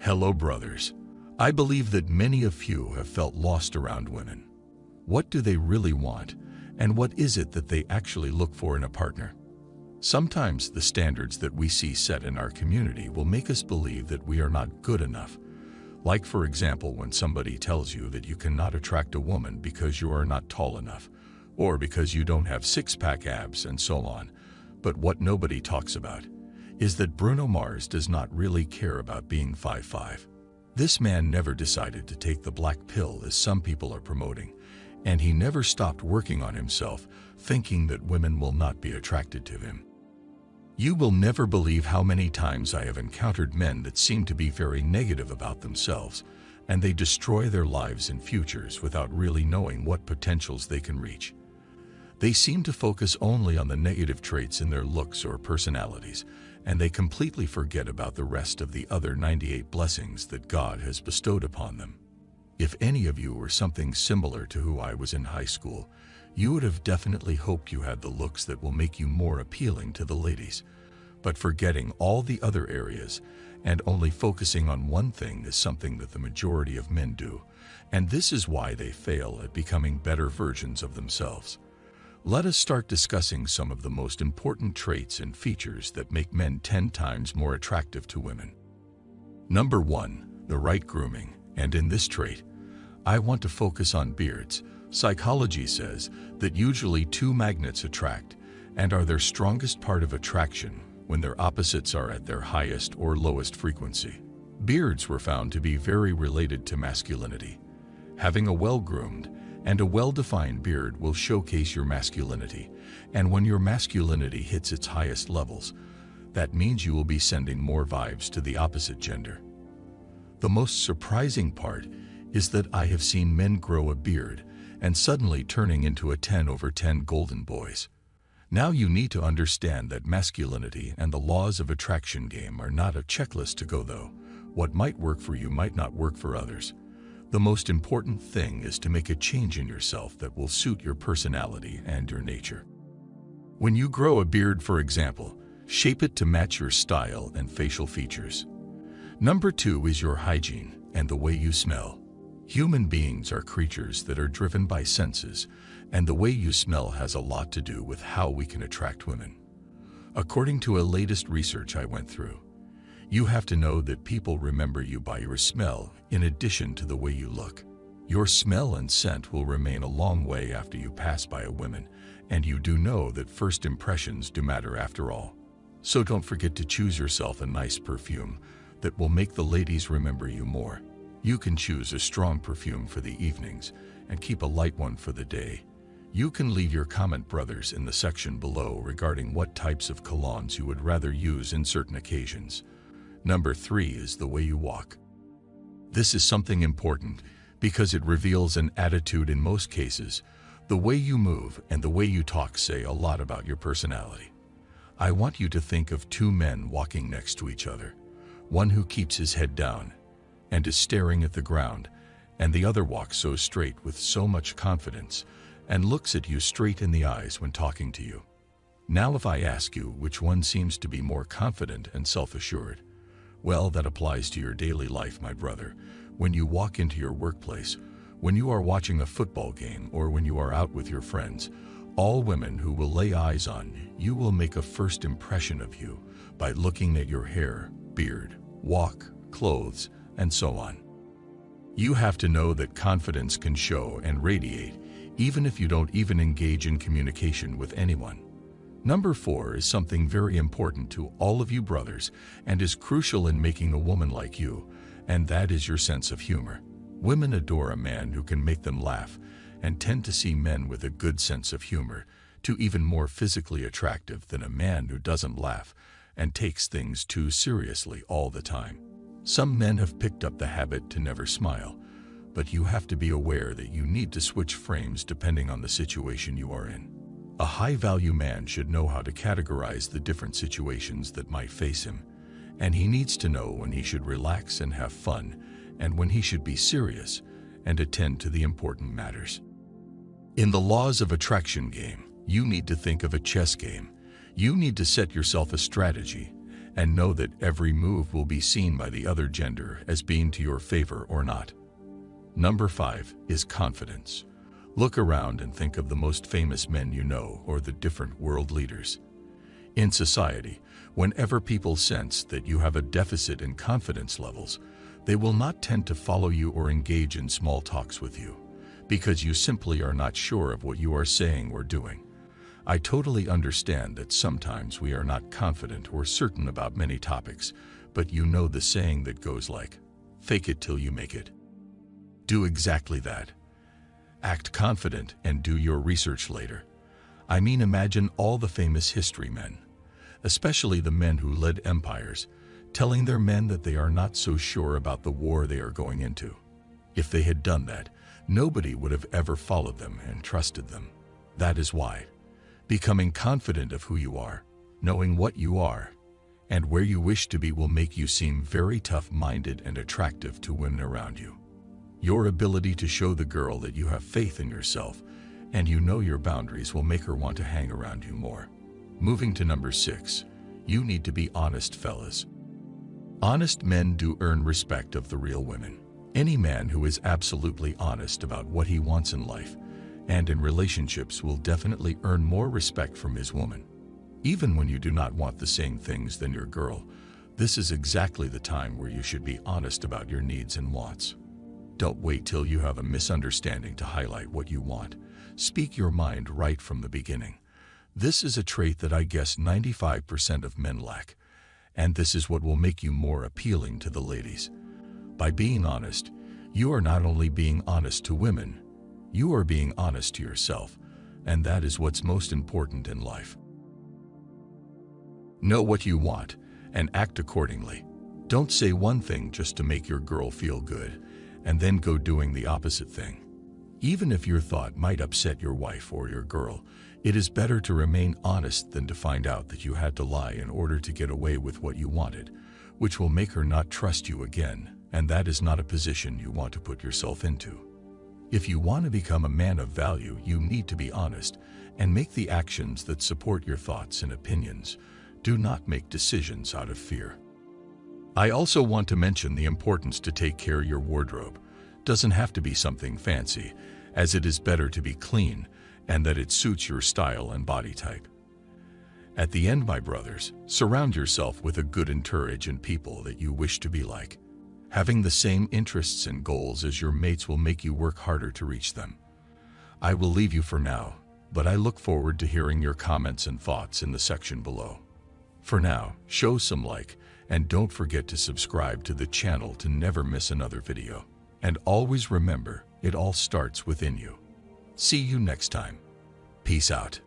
Hello, brothers. I believe that many of you have felt lost around women. What do they really want, and what is it that they actually look for in a partner? Sometimes the standards that we see set in our community will make us believe that we are not good enough. Like, for example, when somebody tells you that you cannot attract a woman because you are not tall enough, or because you don't have six-pack abs, and so on. But what nobody talks about is that Bruno Mars does not really care about being 5'5". This man never decided to take the black pill as some people are promoting, and he never stopped working on himself, thinking that women will not be attracted to him. You will never believe how many times I have encountered men that seem to be very negative about themselves, and they destroy their lives and futures without really knowing what potentials they can reach. They seem to focus only on the negative traits in their looks or personalities, and they completely forget about the rest of the other 98 blessings that God has bestowed upon them. If any of you were something similar to who I was in high school, you would have definitely hoped you had the looks that will make you more appealing to the ladies. But forgetting all the other areas and only focusing on one thing is something that the majority of men do, and this is why they fail at becoming better versions of themselves. Let us start discussing some of the most important traits and features that make men 10 times more attractive to women. Number 1, the right grooming. And in this trait, I want to focus on beards. Psychology says that usually two magnets attract and are their strongest part of attraction when their opposites are at their highest or lowest frequency. Beards were found to be very related to masculinity. Having a well-groomed and a well-defined beard will showcase your masculinity, and when your masculinity hits its highest levels, that means you will be sending more vibes to the opposite gender. The most surprising part is that I have seen men grow a beard and suddenly turning into a 10/10 golden boys. Now you need to understand that masculinity and the laws of attraction game are not a checklist to go though. What might work for you might not work for others. The most important thing is to make a change in yourself that will suit your personality and your nature. When you grow a beard, for example, shape it to match your style and facial features. Number 2 is your hygiene and the way you smell. Human beings are creatures that are driven by senses, and the way you smell has a lot to do with how we can attract women. According to a latest research I went through, you have to know that people remember you by your smell in addition to the way you look. Your smell and scent will remain a long way after you pass by a woman, and you do know that first impressions do matter after all. So don't forget to choose yourself a nice perfume that will make the ladies remember you more. You can choose a strong perfume for the evenings and keep a light one for the day. You can leave your comment, brothers, in the section below regarding what types of colognes you would rather use in certain occasions. Number 3 is the way you walk. This is something important because it reveals an attitude in most cases. The way you move and the way you talk say a lot about your personality. I want you to think of two men walking next to each other. One who keeps his head down and is staring at the ground, and the other walks so straight with so much confidence and looks at you straight in the eyes when talking to you. Now if I ask you which one seems to be more confident and self-assured, well, that applies to your daily life, my brother. When you walk into your workplace, when you are watching a football game, or when you are out with your friends, all women who will lay eyes on you will make a first impression of you by looking at your hair, beard, walk, clothes, and so on. You have to know that confidence can show and radiate even if you don't even engage in communication with anyone. Number 4 is something very important to all of you brothers and is crucial in making a woman like you, and that is your sense of humor. Women adore a man who can make them laugh and tend to see men with a good sense of humor to even more physically attractive than a man who doesn't laugh and takes things too seriously all the time. Some men have picked up the habit to never smile, but you have to be aware that you need to switch frames depending on the situation you are in. A high-value man should know how to categorize the different situations that might face him, and he needs to know when he should relax and have fun, and when he should be serious and attend to the important matters. In the laws of attraction game, you need to think of a chess game. You need to set yourself a strategy and know that every move will be seen by the other gender as being to your favor or not. Number 5 is confidence. Look around and think of the most famous men you know or the different world leaders. In society, whenever people sense that you have a deficit in confidence levels, they will not tend to follow you or engage in small talks with you, because you simply are not sure of what you are saying or doing. I totally understand that sometimes we are not confident or certain about many topics, but you know the saying that goes like, fake it till you make it. Do exactly that. Act confident and do your research later. I mean, imagine all the famous history men, especially the men who led empires, telling their men that they are not so sure about the war they are going into. If they had done that, nobody would have ever followed them and trusted them. That is why becoming confident of who you are, knowing what you are, and where you wish to be will make you seem very tough-minded and attractive to women around you. Your ability to show the girl that you have faith in yourself and you know your boundaries will make her want to hang around you more. Moving to number 6, you need to be honest, fellas. Honest men do earn respect of the real women. Any man who is absolutely honest about what he wants in life and in relationships will definitely earn more respect from his woman. Even when you do not want the same things than your girl, this is exactly the time where you should be honest about your needs and wants. Don't wait till you have a misunderstanding to highlight what you want. Speak your mind right from the beginning. This is a trait that I guess 95% of men lack, and this is what will make you more appealing to the ladies. By being honest, you are not only being honest to women, you are being honest to yourself, and that is what's most important in life. Know what you want and act accordingly. Don't say one thing just to make your girl feel good and then go doing the opposite thing. Even if your thought might upset your wife or your girl, it is better to remain honest than to find out that you had to lie in order to get away with what you wanted, which will make her not trust you again, and that is not a position you want to put yourself into. If you want to become a man of value, you need to be honest and make the actions that support your thoughts and opinions. Do not make decisions out of fear. I also want to mention the importance to take care of your wardrobe. Doesn't have to be something fancy, as it is better to be clean and that it suits your style and body type. At the end, my brothers, surround yourself with a good entourage and people that you wish to be like. Having the same interests and goals as your mates will make you work harder to reach them. I will leave you for now, but I look forward to hearing your comments and thoughts in the section below. For now, show some like, and don't forget to subscribe to the channel to never miss another video. And always remember, it all starts within you. See you next time. Peace out.